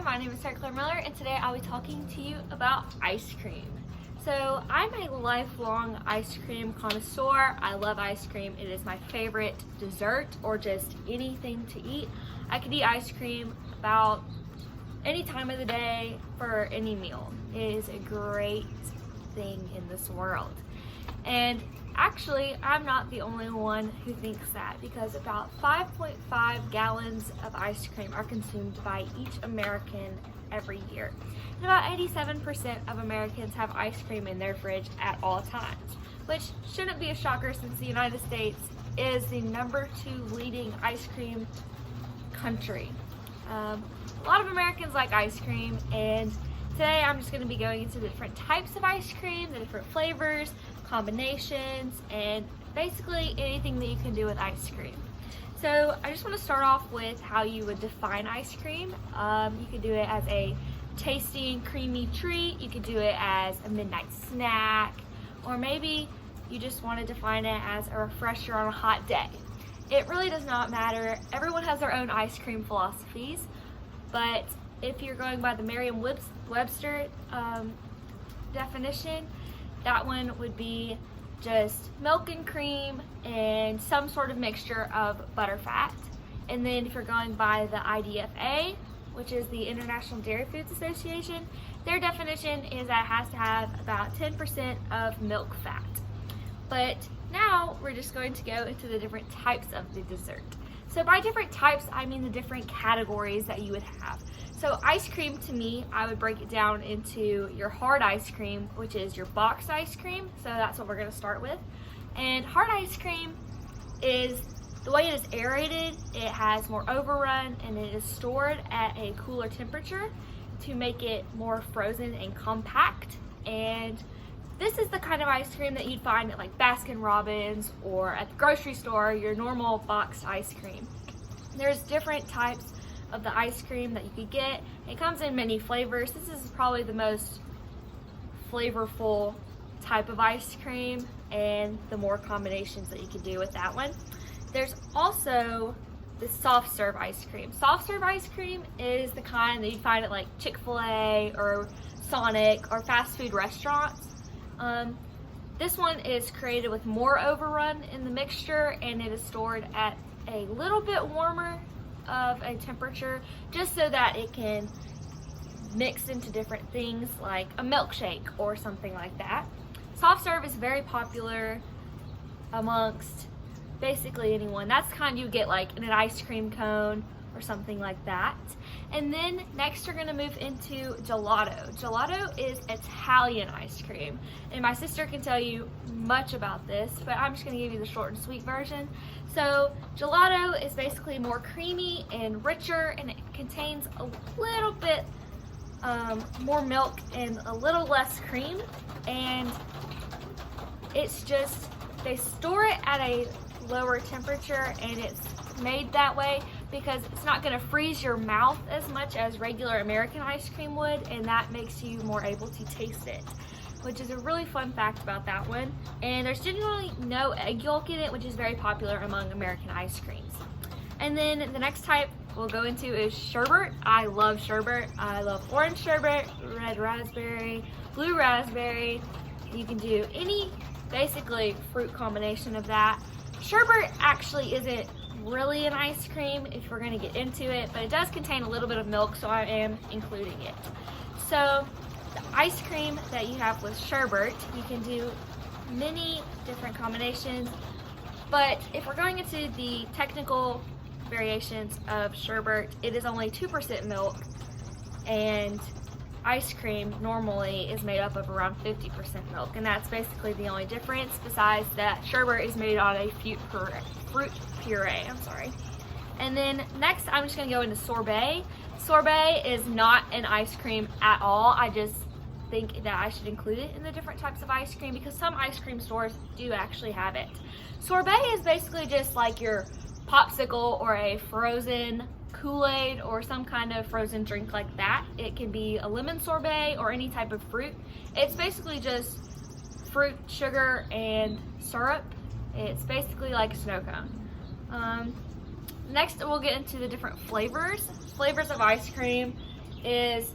my name is Sarah Claire Miller, and today I'll be talking to you about ice cream. So I'm a lifelong ice cream connoisseur. I love ice cream. It is my favorite dessert or just anything to eat. I could eat ice cream about any time of the day for any meal. It is a great thing in this world. And actually, I'm not the only one who thinks that, because about 5.5 gallons of ice cream are consumed by each American every year. And about 87% of Americans have ice cream in their fridge at all times, which shouldn't be a shocker since the United States is the #2 leading ice cream country. A lot of Americans like ice cream, and today I'm just going to be going into the different types of ice cream, the different flavors, combinations, and basically anything that you can do with ice cream. So I just want to start off with how you would define ice cream. You could do it as a tasty and creamy treat. You could do it as a midnight snack, or maybe you just want to define it as a refresher on a hot day. It really does not matter. Everyone has their own ice cream philosophies, but if you're going by the Merriam-Webster definition, that one would be just milk and cream and some sort of mixture of butterfat. And then if you're going by the IDFA, which is the International Dairy Foods Association, their definition is that it has to have about 10% of milk fat. But now we're just going to go into the different types of the dessert. So by different types, I mean the different categories that you would have. So ice cream, to me, I would break it down into your hard ice cream, which is your boxed ice cream. So that's what we're going to start with. And hard ice cream is, the way it is aerated, it has more overrun, and it is stored at a cooler temperature to make it more frozen and compact. And this is the kind of ice cream that you'd find at like Baskin Robbins or at the grocery store, your normal boxed ice cream. There's different types of the ice cream that you could get. It comes in many flavors. This is probably the most flavorful type of ice cream, and the more combinations that you could do with that one. There's also the soft serve ice cream. Soft serve ice cream is the kind that you find at like Chick-fil-A or Sonic or fast food restaurants. This one is created with more overrun in the mixture, and it is stored at a little bit warmer of a temperature just so that it can mix into different things like a milkshake or something like that. Soft serve is very popular amongst basically anyone. That's the kind you get like in an ice cream cone or something like that. And then next we're going to move into gelato. Gelato is Italian ice cream, and my sister can tell you much about this, but I'm just going to give you the short and sweet version. So gelato is basically more creamy and richer, and it contains a little bit more milk and a little less cream, and it's just, they store it at a lower temperature, and it's made that way because it's not going to freeze your mouth as much as regular American ice cream would, and that makes you more able to taste it, which is a really fun fact about that one. And there's generally no egg yolk in it, which is very popular among American ice creams. And then the next type we'll go into is sherbet. I love sherbet. I love orange sherbet, red raspberry, blue raspberry. You can do any basically fruit combination of that. Sherbet actually isn't really an ice cream if we're going to get into it, but it does contain a little bit of milk, so I am including it. So the ice cream that you have with sherbet, you can do many different combinations, but if we're going into the technical variations of sherbet, it is only 2% milk, and ice cream normally is made up of around 50% milk, and that's basically the only difference, besides that sherbet is made on a fruit puree. And then next I'm just going to go into sorbet. Sorbet is not an ice cream at all. I just think that I should include it in the different types of ice cream because some ice cream stores do actually have it. Sorbet is basically just like your popsicle or a frozen Kool-Aid or some kind of frozen drink like that. It can be a lemon sorbet or any type of fruit. It's basically just fruit, sugar, and syrup. It's basically like a snow cone. Next we'll get into the different flavors of ice cream. is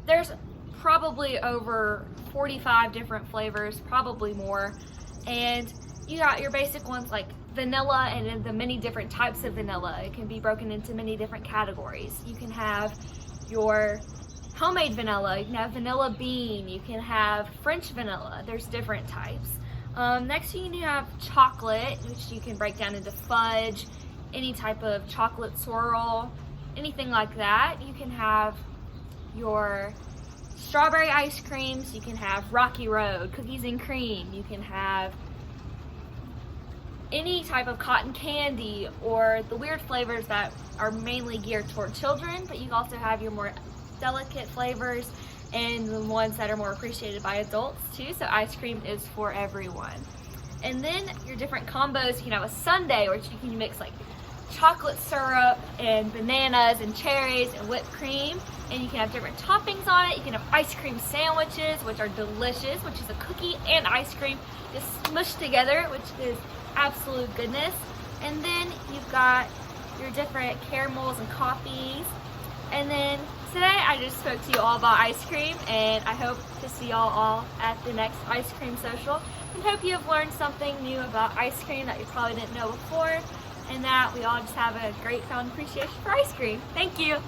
there's probably over 45 different flavors, probably more. And you got your basic ones like vanilla, and then the many different types of vanilla. It can be broken into many different categories. You can have your homemade vanilla, you can have vanilla bean, you can have French vanilla. There's different types. Next you can have chocolate, which you can break down into fudge, any type of chocolate swirl, anything like that. You can have your strawberry ice creams, you can have Rocky Road, cookies and cream, you can have any type of cotton candy, or the weird flavors that are mainly geared toward children, but you can also have your more delicate flavors and the ones that are more appreciated by adults too. So ice cream is for everyone. And then your different combos, you can have a sundae, which you can mix like chocolate syrup and bananas and cherries and whipped cream, and you can have different toppings on it. You can have ice cream sandwiches, which are delicious, which is a cookie and ice cream just smushed together, which is absolute goodness. And then you've got your different caramels and coffees. And then today I just spoke to you all about ice cream, and I hope to see y'all all at the next ice cream social, and hope you have learned something new about ice cream that you probably didn't know before, and that we all just have a great found appreciation for ice cream. Thank you.